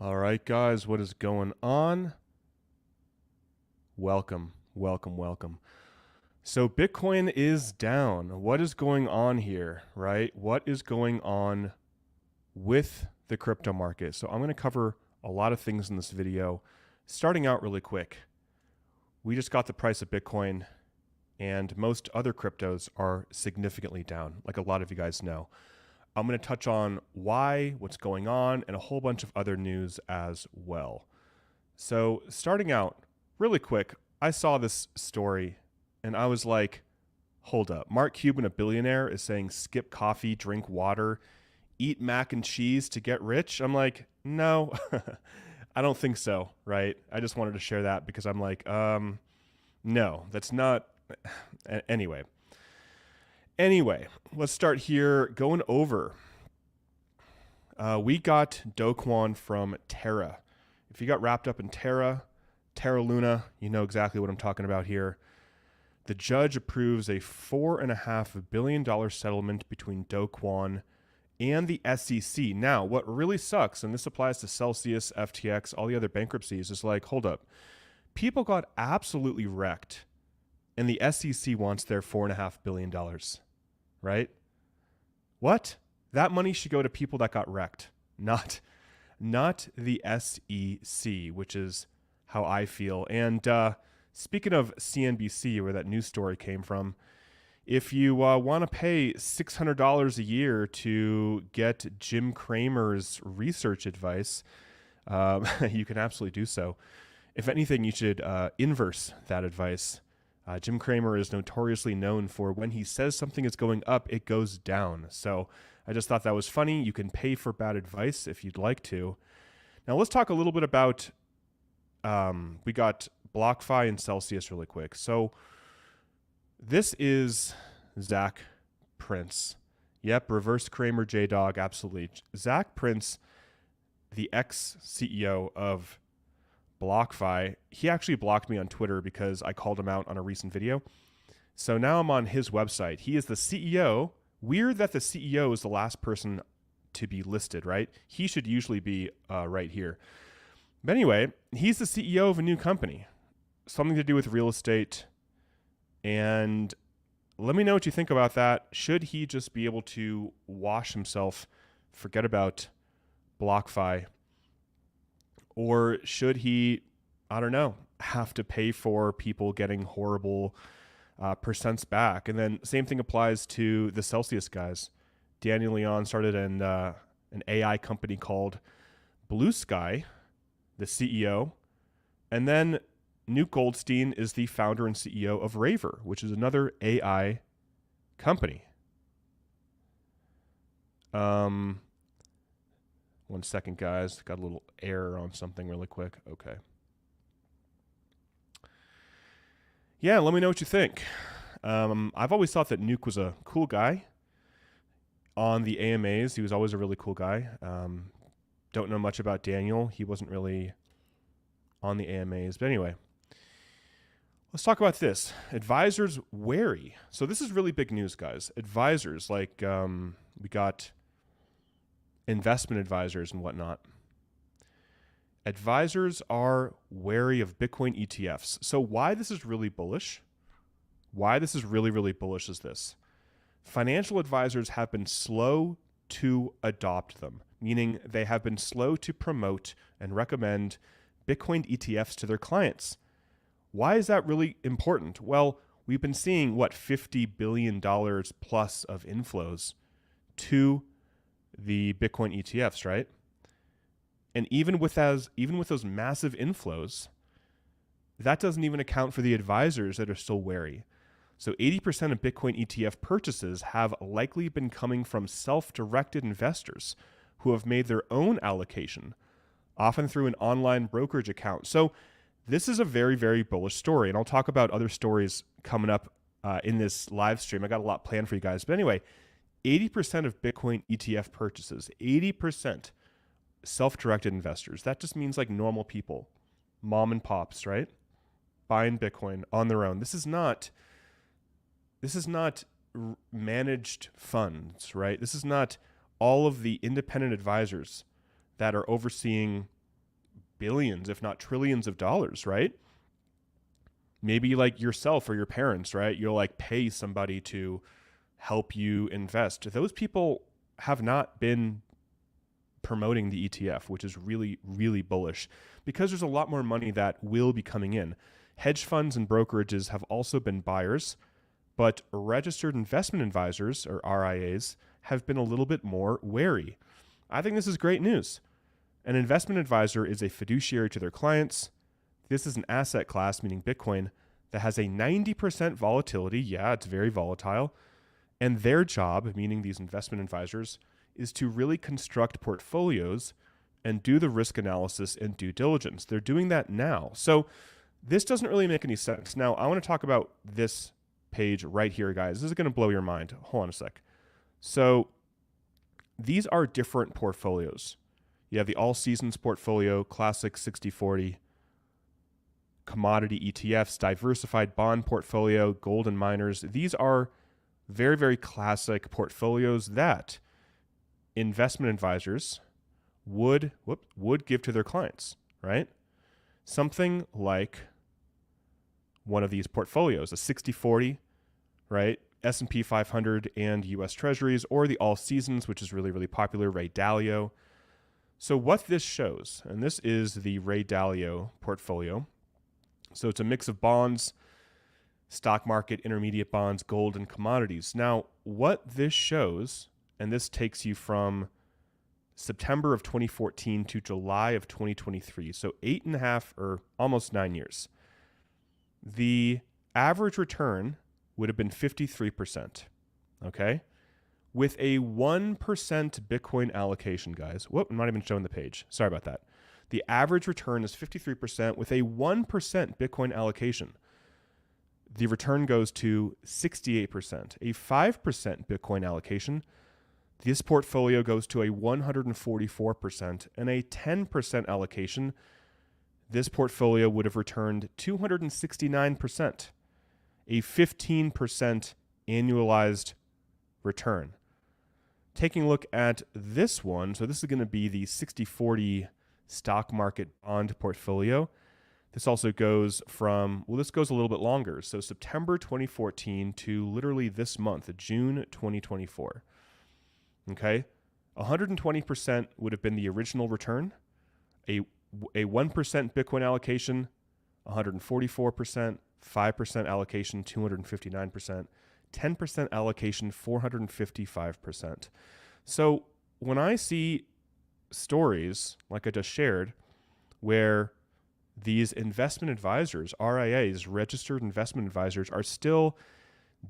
All right, guys, what is going on? Welcome, welcome, welcome. So Bitcoin is down. What is going on here, right? What is going on with the crypto market? So I'm going to cover a lot of things in this video. Starting out really quick, we just got the price of Bitcoin, and most other cryptos are significantly down, like a lot of you guys know. I'm going to touch on why, what's going on, and a whole bunch of other news as well. So starting out really quick, I saw this story and I was like, hold up. Mark Cuban, a billionaire, is saying skip coffee, drink water, eat mac and cheese to get rich. I'm like, no, I don't think so, right? I just wanted to share that because I'm like, no, that's not. Anyway, let's start here going over. We got Do Kwon from Terra. If you got wrapped up in Terra Luna, you know exactly what I'm talking about here. The judge approves a $4.5 billion settlement between Do Kwon and the SEC. Now, what really sucks, and this applies to Celsius, FTX, all the other bankruptcies, is like, hold up. People got absolutely wrecked, and the SEC wants their $4.5 billion, right? What? That money should go to people that got wrecked, not the SEC, which is how I feel. And speaking of CNBC, where that news story came from, if you want to pay $600 a year to get Jim Cramer's research advice, you can absolutely do so. If anything, you should inverse that advice. Jim Cramer is notoriously known for when he says something is going up, it goes down. So I just thought that was funny. You can pay for bad advice if you'd like to. Now let's talk a little bit about, we got BlockFi and Celsius really quick. So this is Zach Prince. Yep, reverse Cramer J-Dog, absolutely. Zach Prince, the ex-CEO of BlockFi, he actually blocked me on Twitter because I called him out on a recent video. So now I'm on his website. He is the CEO. Weird that the CEO is the last person to be listed, right? He should usually be right here. But anyway, he's the CEO of a new company, something to do with real estate. And let me know what you think about that. Should he just be able to wash himself, forget about BlockFi? Or should he, I don't know, have to pay for people getting horrible percents back? And then same thing applies to the Celsius guys. Daniel Leon started an AI company called Blue Sky, the CEO. And then Nuke Goldstein is the founder and CEO of Raver, which is another AI company. One second, guys. Got a little error on something really quick. Okay. Yeah, let me know what you think. I've always thought that Nuke was a cool guy. On the AMAs, he was always a really cool guy. Don't know much about Daniel. He wasn't really on the AMAs. But anyway, let's talk about this. Advisors wary. So this is really big news, guys. Advisors, like we got investment advisors and whatnot. Advisors are wary of Bitcoin ETFs. So why this is really bullish, why this is really, really bullish is this. Financial advisors have been slow to adopt them, meaning they have been slow to promote and recommend Bitcoin ETFs to their clients. Why is that really important? Well, we've been seeing, $50 billion plus of inflows to the Bitcoin ETFs, right? And even with those massive inflows, that doesn't even account for the advisors that are still wary. So 80% of Bitcoin ETF purchases have likely been coming from self-directed investors who have made their own allocation, often through an online brokerage account. So this is a very, very bullish story. And I'll talk about other stories coming up in this live stream. I got a lot planned for you guys. But anyway, 80% of Bitcoin ETF purchases, 80% self-directed investors. That just means like normal people, mom and pops, right? Buying Bitcoin on their own. This is not managed funds, right? This is not all of the independent advisors that are overseeing billions, if not trillions of dollars, right? Maybe like yourself or your parents, right? You'll like pay somebody to help you invest. Those people have not been promoting the ETF, which is really, really bullish because there's a lot more money that will be coming in. Hedge funds and brokerages have also been buyers, but registered investment advisors, or RIAs, have been a little bit more wary. I think this is great news. An investment advisor is a fiduciary to their clients. This is an asset class, meaning Bitcoin, that has a 90% volatility. Yeah, it's very volatile. And their job, meaning these investment advisors, is to really construct portfolios and do the risk analysis and due diligence. They're doing that now. So this doesn't really make any sense. Now, I want to talk about this page right here, guys. This is going to blow your mind. Hold on a sec. So these are different portfolios. You have the all seasons portfolio, classic 60-40, commodity ETFs, diversified bond portfolio, gold and miners. These are very, very classic portfolios that investment advisors would give to their clients, right? Something like one of these portfolios, a 60-40, right? S&P 500 and US Treasuries, or the all seasons, which is really, really popular, Ray Dalio. So what this shows, and this is the Ray Dalio portfolio. So it's a mix of bonds, stock market, intermediate bonds, gold, and commodities. Now, what this shows, and this takes you from September of 2014 to July of 2023, so 8.5 or almost 9 years. The average return would have been 53%, okay? With a 1% Bitcoin allocation, guys. Whoop, I'm not even showing the page. Sorry about that. The average return is 53% with a 1% Bitcoin allocation. The return goes to 68%. A 5% Bitcoin allocation, this portfolio goes to a 144%, and a 10% allocation, this portfolio would have returned 269%, a 15% annualized return. Taking a look at this one, so this is going to be the 60-40 stock market bond portfolio. This also goes from, well, this goes a little bit longer. So September 2014 to literally this month, June 2024. Okay. 120% would have been the original return. A 1% Bitcoin allocation, 144%, 5% allocation, 259%, 10% allocation, 455%. So when I see stories like I just shared, where these investment advisors, RIAs, registered investment advisors, are still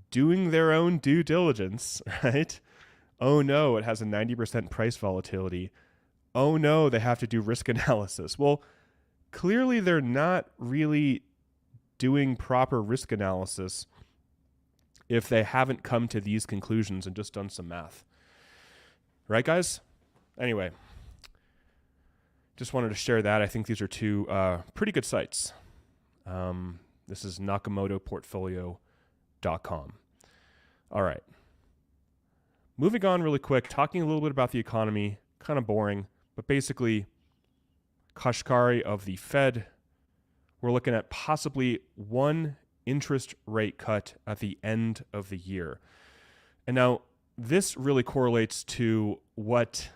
doing their own due diligence, right? Oh no, it has a 90% price volatility. Oh no, they have to do risk analysis. Well, clearly they're not really doing proper risk analysis if they haven't come to these conclusions and just done some math. Right, guys? Anyway, just wanted to share that. I think these are two pretty good sites. This is NakamotoPortfolio.com. All right. Moving on really quick, talking a little bit about the economy, kind of boring, but basically Kashkari of the Fed, we're looking at possibly one interest rate cut at the end of the year. And now this really correlates to what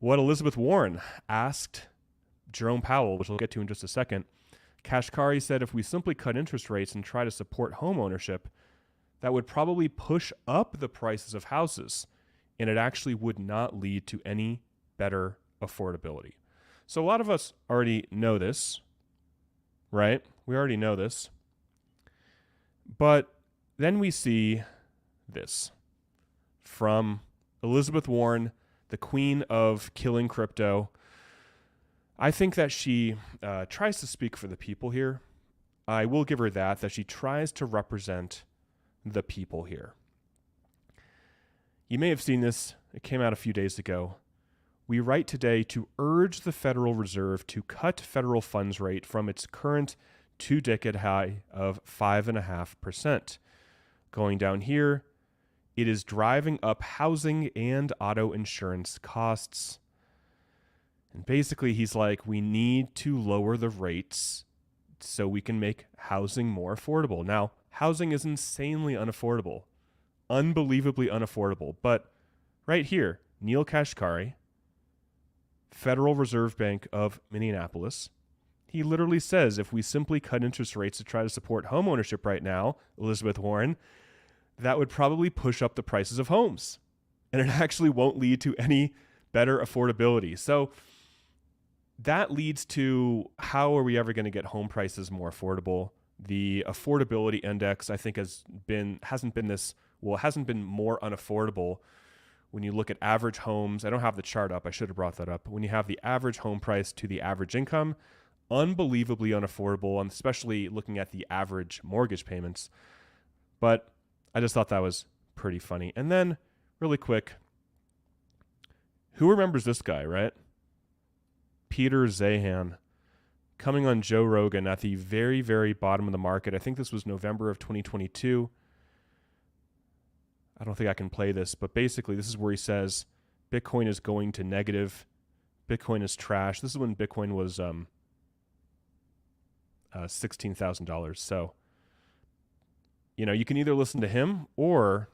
Elizabeth Warren asked Jerome Powell, which we'll get to in just a second. Kashkari said if we simply cut interest rates and try to support home ownership, that would probably push up the prices of houses, and it actually would not lead to any better affordability. So a lot of us already know this, right? We already know this. But then we see this from Elizabeth Warren, the queen of killing crypto. I think that she tries to speak for the people here. I will give her that she tries to represent the people here. You may have seen this. It came out a few days ago. We write today to urge the Federal Reserve to cut federal funds rate from its current 2-decade high of 5.5%. Going down here, it is driving up housing and auto insurance costs. And basically he's like, we need to lower the rates so we can make housing more affordable. Now, housing is insanely unaffordable, unbelievably unaffordable. But right here, Neil Kashkari, Federal Reserve Bank of Minneapolis, he literally says if we simply cut interest rates to try to support home ownership right now, Elizabeth Warren, that would probably push up the prices of homes. And it actually won't lead to any better affordability. So that leads to, how are we ever going to get home prices more affordable? The affordability index, I think, hasn't been more unaffordable. When you look at average homes, I don't have the chart up. I should have brought that up. When you have the average home price to the average income, unbelievably unaffordable, and especially looking at the average mortgage payments. But I just thought that was pretty funny. And then, really quick, who remembers this guy, right? Peter Zahan, coming on Joe Rogan at the very, very bottom of the market. I think this was November of 2022. I don't think I can play this, but basically this is where he says Bitcoin is going to negative. Bitcoin is trash. This is when Bitcoin was $16,000. So, you can either listen to him or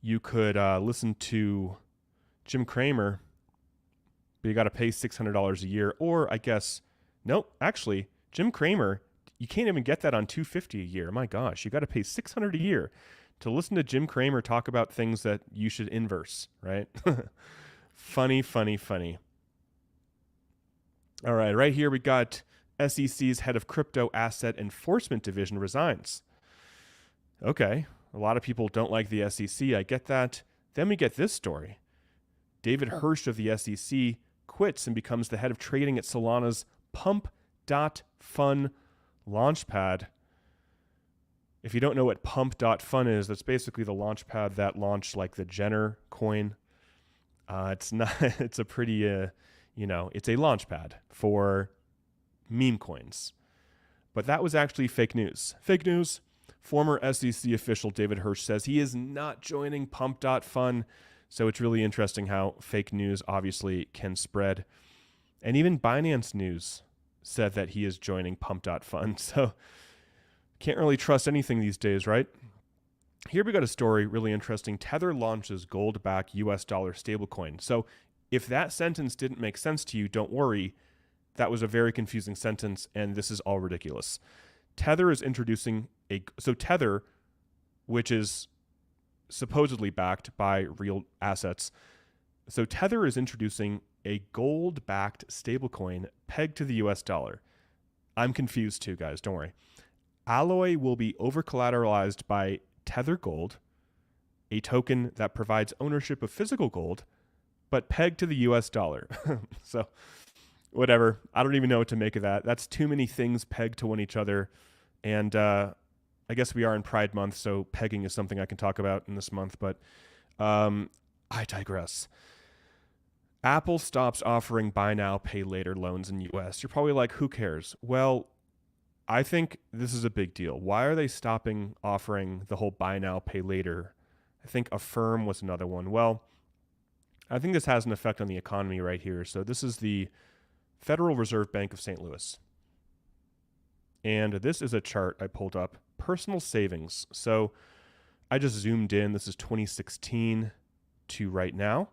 you could listen to Jim Cramer, but you got to pay $600 a year. Or I guess, nope, actually, Jim Cramer, you can't even get that on $250 a year. My gosh, you got to pay $600 a year to listen to Jim Cramer talk about things that you should inverse, right? Funny. All right here we got SEC's head of crypto asset enforcement division resigns. Okay, a lot of people don't like the SEC. I get that. Then we get this story. David Hirsch of the SEC quits and becomes the head of trading at Solana's Pump.Fun launchpad. If you don't know what Pump.Fun is, that's basically the launchpad that launched like the Jenner coin. It's a pretty, it's a launchpad for meme coins. But that was actually fake news. Fake news. Former SEC official David Hirsch says he is not joining Pump.Fun. So it's really interesting how fake news obviously can spread. And even Binance News said that he is joining Pump.Fun. So can't really trust anything these days, right? Here we got a story, really interesting. Tether launches gold-backed US dollar stablecoin. So if that sentence didn't make sense to you, don't worry. That was a very confusing sentence, and this is all ridiculous. Tether is introducing Tether, which is supposedly backed by real assets. So Tether is introducing a gold-backed stablecoin pegged to the US dollar. I'm confused too, guys. Don't worry. Alloy will be over-collateralized by Tether Gold, a token that provides ownership of physical gold, but pegged to the US dollar. So whatever. I don't even know what to make of that. That's too many things pegged to one each other. And I guess we are in Pride Month, so pegging is something I can talk about in this month. But I digress. Apple stops offering buy now, pay later loans in US. You're probably like, who cares? Well, I think this is a big deal. Why are they stopping offering the whole buy now, pay later? I think Affirm was another one. Well, I think this has an effect on the economy right here. So this is the Federal Reserve Bank of St. Louis. And this is a chart I pulled up. Personal savings. So I just zoomed in. This is 2016 to right now.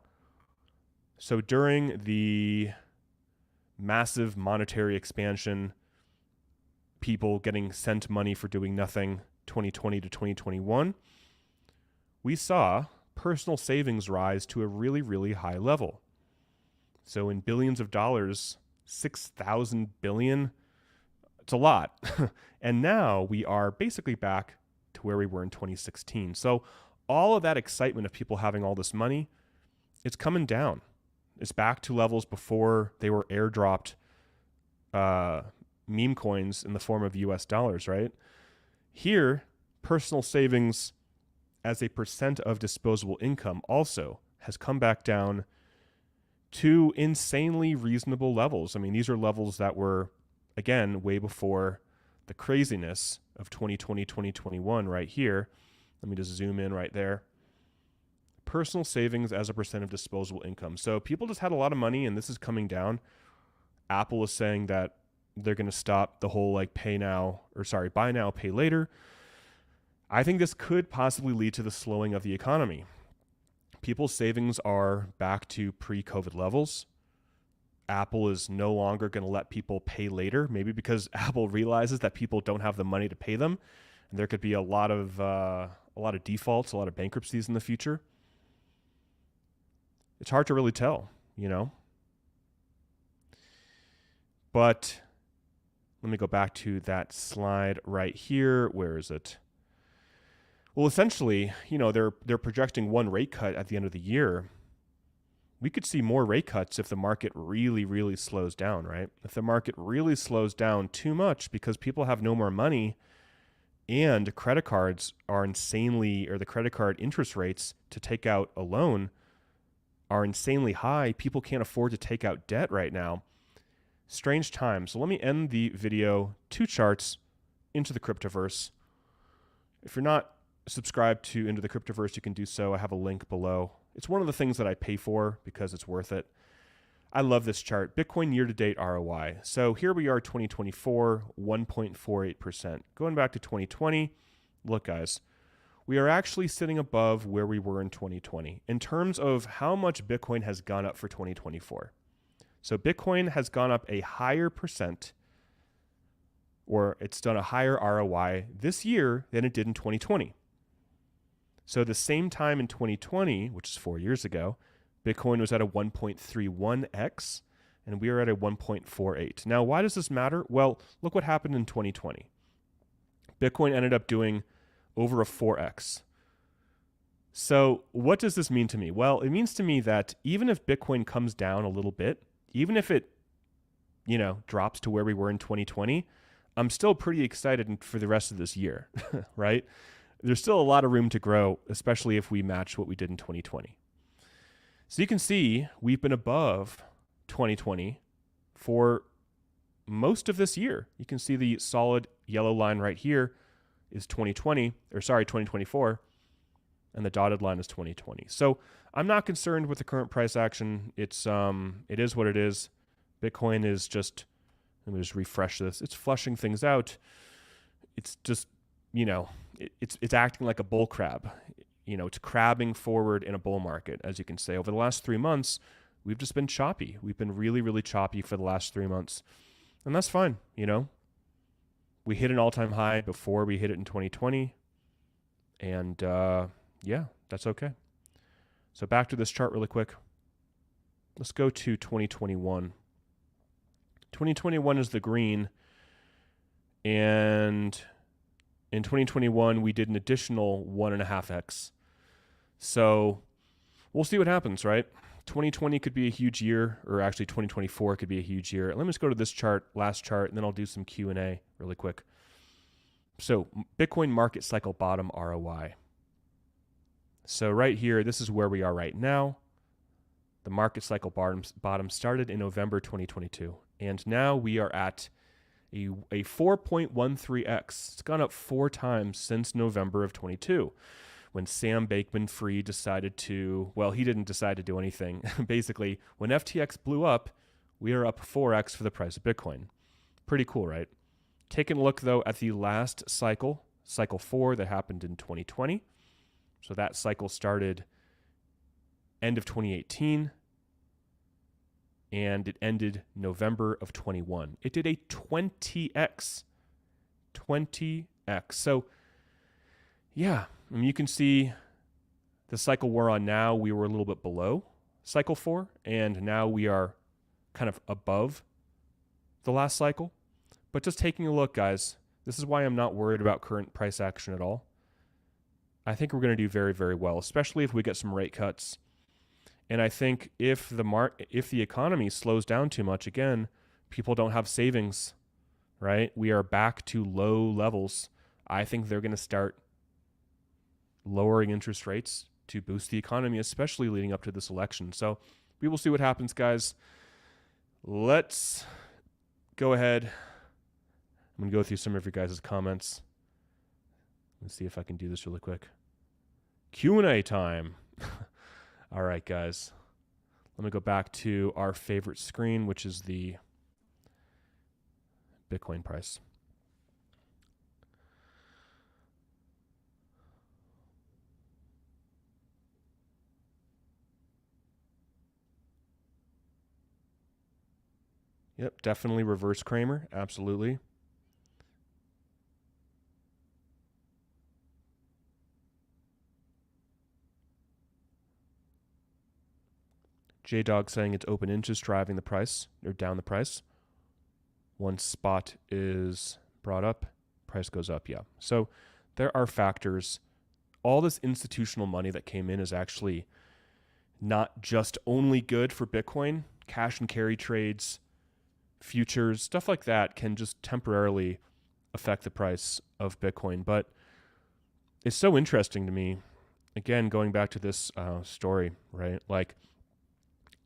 So during the massive monetary expansion, people getting sent money for doing nothing, 2020 to 2021, we saw personal savings rise to a really, really high level. So in billions of dollars, 6,000 billion, it's a lot. And now we are basically back to where we were in 2016. So all of that excitement of people having all this money, it's coming down. It's back to levels before they were airdropped meme coins in the form of US dollars, right? Here, personal savings as a percent of disposable income also has come back down to insanely reasonable levels. I mean, these are levels that were, again, way before the craziness of 2020, 2021 right here. Let me just zoom in right there. personal savings as a percent of disposable income. So people just had a lot of money, and this is coming down. Apple is saying that they're going to stop the whole like buy now, pay later. I think this could possibly lead to the slowing of the economy. People's savings are back to pre-COVID levels. Apple is no longer going to let people pay later, maybe because Apple realizes that people don't have the money to pay them, and there could be a lot of defaults, a lot of bankruptcies in the future. It's hard to really tell, But let me go back to that slide right here. Where is it? Well, essentially, they're projecting one rate cut at the end of the year. We could see more rate cuts if the market really, really slows down, right? If the market really slows down too much because people have no more money and credit cards are the credit card interest rates to take out a loan are insanely high. People can't afford to take out debt right now. Strange times. So let me end the video. 2 charts into the cryptoverse. If you're not subscribed to Into the Cryptoverse, you can do so. I have a link below. It's one of the things that I pay for because it's worth it. I love this chart. Bitcoin year-to-date ROI. So here we are, 2024, 1.48%. Going back to 2020, look, guys, we are actually sitting above where we were in 2020 in terms of how much Bitcoin has gone up for 2024. So Bitcoin has gone up a higher percent, or it's done a higher ROI this year than it did in 2020. So the same time in 2020, which is 4 years ago, Bitcoin was at a 1.31x, and we are at a 1.48. Now, why does this matter? Well, look what happened in 2020. Bitcoin ended up doing over a 4x. So what does this mean to me? Well, it means to me that even if Bitcoin comes down a little bit, even if it, drops to where we were in 2020, I'm still pretty excited for the rest of this year, right? There's still a lot of room to grow, especially if we match what we did in 2020. So you can see we've been above 2020 for most of this year. You can see the solid yellow line right here is 2024, and the dotted line is 2020. So I'm not concerned with the current price action. It is what it is. Bitcoin is just, let me just refresh this. It's flushing things out. It's just, it's acting like a bull crab. It's crabbing forward in a bull market, as you can say. Over the last 3 months, we've just been choppy. We've been really, really choppy for the last 3 months. And that's fine, We hit an all-time high before we hit it in 2020. And, that's okay. So back to this chart really quick. Let's go to 2021. 2021 is the green. And in 2021, we did an additional 1.5x. So we'll see what happens, right? 2020 could be a huge year, or actually 2024 could be a huge year. Let me just go to this chart, last chart, and then I'll do some Q&A really quick. So Bitcoin market cycle bottom ROI. So right here, this is where we are right now. The market cycle bottom started in November 2022. And now we are at a 4.13x. It's gone up 4 times since November of 22, when Sam Bankman-Fried decided to, well, he didn't decide to do anything. Basically, when FTX blew up, we are up 4x for the price of Bitcoin. Pretty cool, right? Taking a look, though, at the last cycle, cycle 4, that happened in 2020. So that cycle started end of 2018. And it ended November of 21. It did a 20x. 20x. So, yeah, you can see the cycle we're on now, we were a little bit below cycle 4, and now we are kind of above the last cycle. But just taking a look, guys, this is why I'm not worried about current price action at all. I think we're going to do very, very well, especially if we get some rate cuts. And I think if the economy slows down too much, again, people don't have savings, right? We are back to low levels. I think they're going to start lowering interest rates to boost the economy, especially leading up to this election. So we will see what happens, guys. Let's go ahead. I'm going to go through some of your guys' comments. Let's see if I can do this really quick. Q&A time. All right, guys. Let me go back to our favorite screen, which is the Bitcoin price. Yep, definitely reverse Kramer. Absolutely. J-Dog saying it's open interest driving the price or down the price. Once spot is brought up, price goes up. Yeah. So there are factors. All this institutional money that came in is actually not just only good for Bitcoin. Cash and carry trades, futures, stuff like that can just temporarily affect the price of Bitcoin. But it's so interesting to me, again, going back to this story, right? Like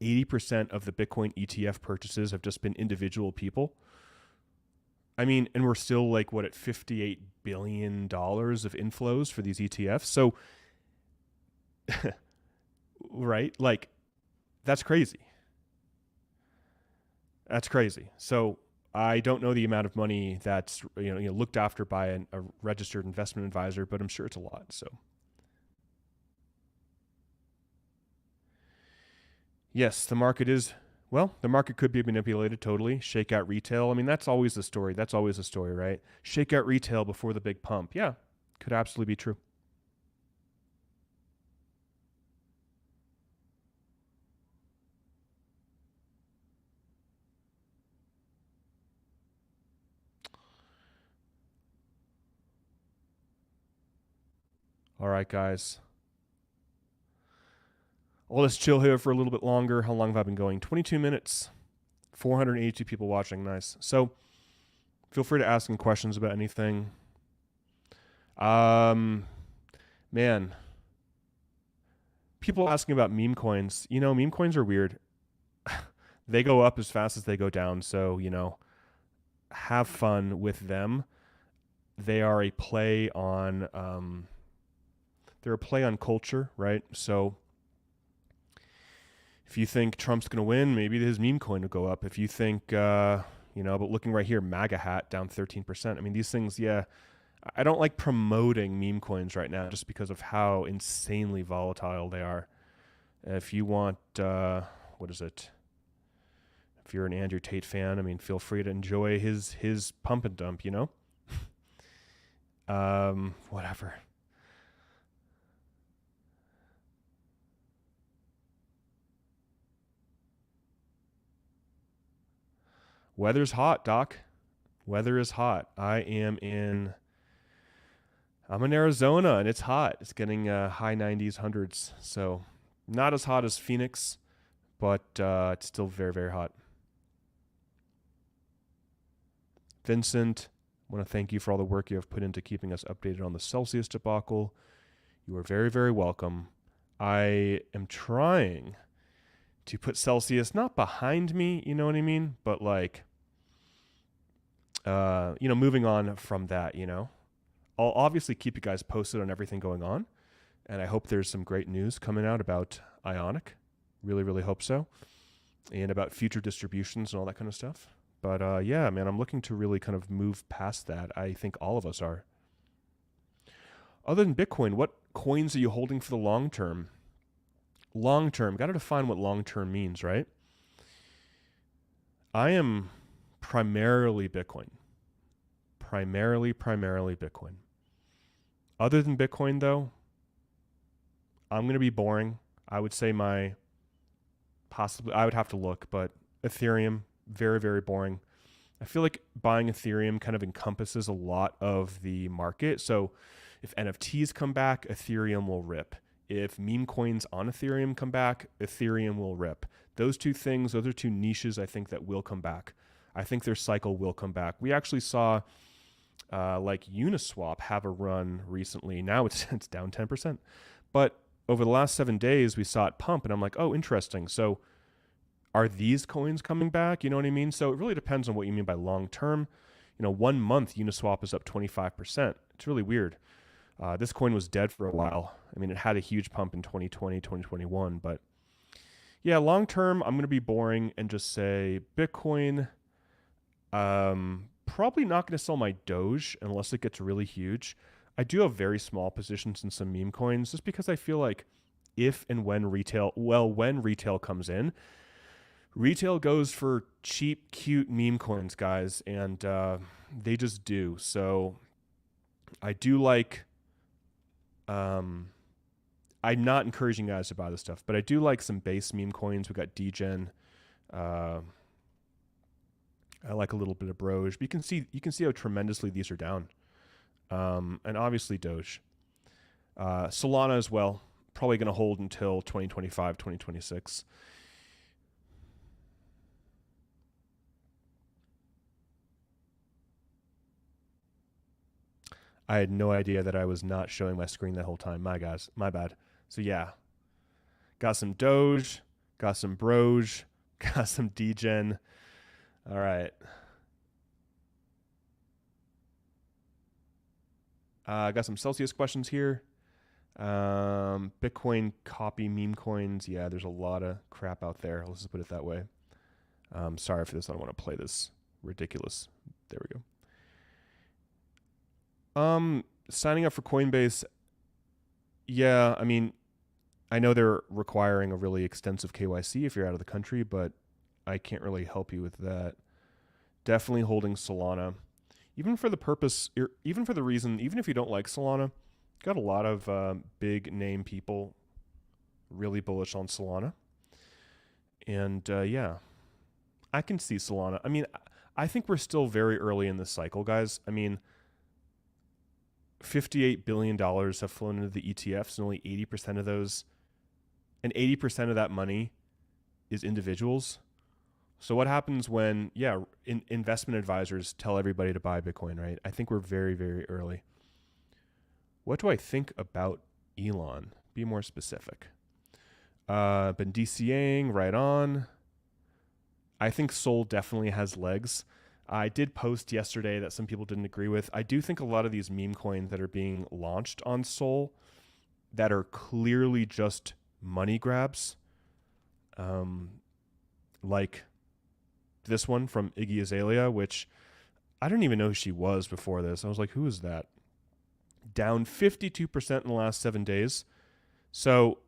80% of the Bitcoin ETF purchases have just been individual people. I mean, and we're still like, what, at $58 billion of inflows for these ETFs. So, right? Like, that's crazy. That's crazy. So I don't know the amount of money that's looked after by a registered investment advisor, but I'm sure it's a lot. So yes, the market is, well, the market could be manipulated totally. Shake out retail. I mean, that's always the story. That's always the story, right? Shake out retail before the big pump. Yeah, could absolutely be true. All right, guys. Well, let's chill here for a little bit longer. How long have I been going? 22 minutes. 482 people watching. Nice. So feel free to ask some questions about anything. Man, people asking about meme coins. Meme coins are weird. They go up as fast as they go down. So, have fun with them. They are a play on, they're a play on culture, right? So if you think Trump's going to win, maybe his meme coin will go up. If you think, but looking right here, MAGA hat down 13%. I mean, these things, yeah, I don't like promoting meme coins right now just because of how insanely volatile they are. If you want, what is it? If you're an Andrew Tate fan, I mean, feel free to enjoy his pump and dump, whatever. Weather's hot, Doc. Weather is hot. I'm in Arizona and it's hot. It's getting high 90s, hundreds. So not as hot as Phoenix, but it's still very, very hot. Vincent, I want to thank you for all the work you have put into keeping us updated on the Celsius debacle. You are very, very welcome. I am trying to put Celsius not behind me, you know what I mean? But like, moving on from that, I'll obviously keep you guys posted on everything going on. And I hope there's some great news coming out about Ionic. Really, really hope so. And about future distributions and all that kind of stuff. But yeah, man, I'm looking to really kind of move past that. I think all of us are. Other than Bitcoin, what coins are you holding for the long term? Long term, got to define what long term means, right? I am primarily Bitcoin. Primarily Bitcoin. Other than Bitcoin, though, I'm going to be boring. I would say I would have to look, but Ethereum, very, very boring. I feel like buying Ethereum kind of encompasses a lot of the market. So if NFTs come back, Ethereum will rip. If meme coins on Ethereum come back, Ethereum will rip. Those two things, those are two niches I think that will come back. I think their cycle will come back. We actually saw like Uniswap have a run recently. Now it's down 10%. But over the last 7 days, we saw it pump, and I'm like, oh, interesting. So are these coins coming back? You know what I mean? So it really depends on what you mean by long term. 1 month Uniswap is up 25%. It's really weird. This coin was dead for a while. I mean, it had a huge pump in 2020, 2021, but yeah, long term, I'm going to be boring and just say Bitcoin. Probably not going to sell my Doge unless it gets really huge. I do have very small positions in some meme coins just because I feel like if and when when retail comes in, retail goes for cheap, cute meme coins, guys, and they just do. So I do like. I'm not encouraging guys to buy this stuff, but I do like some base meme coins. We got Degen. I like a little bit of Broge. But you can see how tremendously these are down. And obviously Doge. Solana as well. Probably going to hold until 2025, 2026. I had no idea that I was not showing my screen that whole time. My bad. So yeah, got some Doge, got some Broge, got some Degen. All right. Got some Celsius questions here. Bitcoin copy meme coins. Yeah, there's a lot of crap out there. Let's just put it that way. Sorry for this. I don't want to play this ridiculous. There we go. Signing up for Coinbase. Yeah, I mean, I know they're requiring a really extensive KYC if you're out of the country, but I can't really help you with that. Definitely holding Solana. Even for the purpose, even for the reason, even if you don't like Solana, got a lot of big name people really bullish on Solana. And yeah, I can see Solana. I mean, I think we're still very early in this cycle, guys. I mean, $58 billion have flown into the ETFs, and only 80% of those, and 80% of that money is individuals. So what happens when, investment advisors tell everybody to buy Bitcoin, right? I think we're very, very early. What do I think about Elon? Be more specific. Been DCAing, right on. I think Sol definitely has legs. I did post yesterday that some people didn't agree with. I do think a lot of these meme coins that are being launched on Sol that are clearly just money grabs, like this one from Iggy Azalea, which I didn't even know who she was before this. I was like, who is that? Down 52% in the last 7 days. So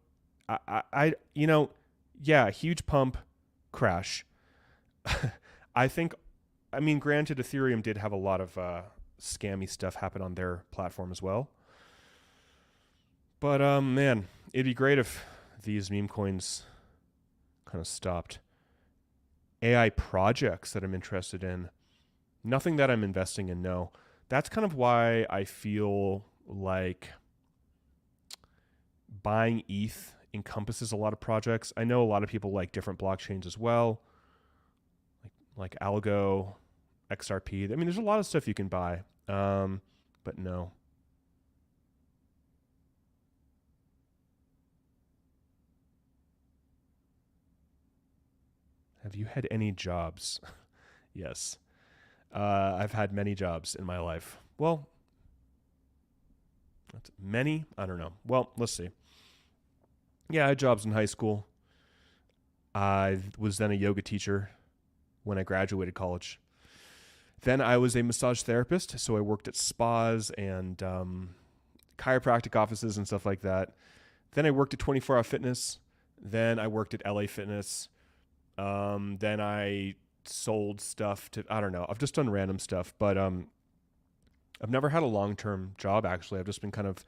huge pump, crash. I mean, granted, Ethereum did have a lot of scammy stuff happen on their platform as well. But man, it'd be great if these meme coins kind of stopped. AI projects that I'm interested in. Nothing that I'm investing in, no. That's kind of why I feel like buying ETH encompasses a lot of projects. I know a lot of people like different blockchains as well, like Algo, XRP. I mean, there's a lot of stuff you can buy, but no. Have you had any jobs? Yes. I've had many jobs in my life. Well, many? I don't know. Well, let's see. Yeah, I had jobs in high school. I was then a yoga teacher when I graduated college. Then I was a massage therapist, so I worked at spas and chiropractic offices and stuff like that. Then I worked at 24 Hour Fitness. Then I worked at LA Fitness. Then I sold stuff to, I don't know. I've just done random stuff, but I've never had a long-term job, actually. I've just been kind of,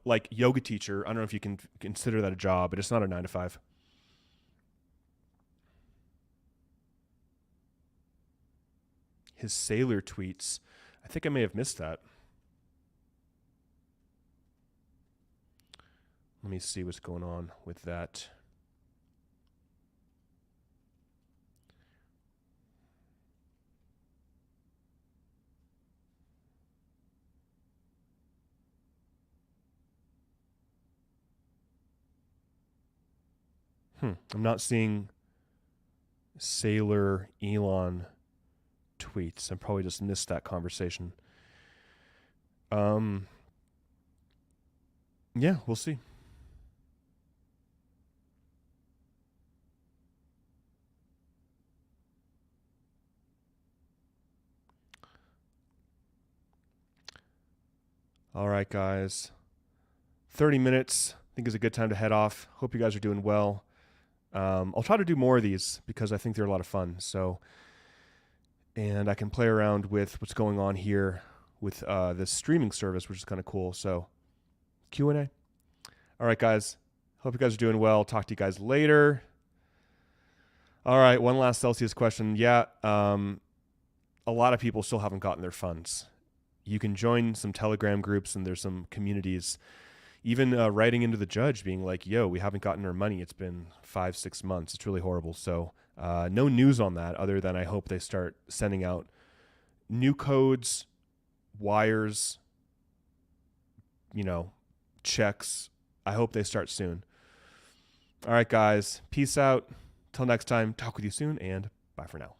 like yoga teacher. I don't know if you can consider that a job, but it's not a 9 to 5. His sailor tweets. I think I may have missed that. Let me see what's going on with that. I'm not seeing Sailor Elon tweets. I probably just missed that conversation. Yeah, we'll see. All right, guys. 30 minutes, I think, is a good time to head off. Hope you guys are doing well. I'll try to do more of these because I think they're a lot of fun. So, and I can play around with what's going on here with this streaming service, which is kind of cool. So, Q&A. All right, guys. Hope you guys are doing well. Talk to you guys later. All right, one last Celsius question. Yeah, a lot of people still haven't gotten their funds. You can join some Telegram groups, and there's some communities even writing into the judge being like, yo, we haven't gotten our money. It's been 5-6 months. It's really horrible. So no news on that other than I hope they start sending out new codes, wires, checks. I hope they start soon. All right, guys. Peace out. Till next time. Talk with you soon, and bye for now.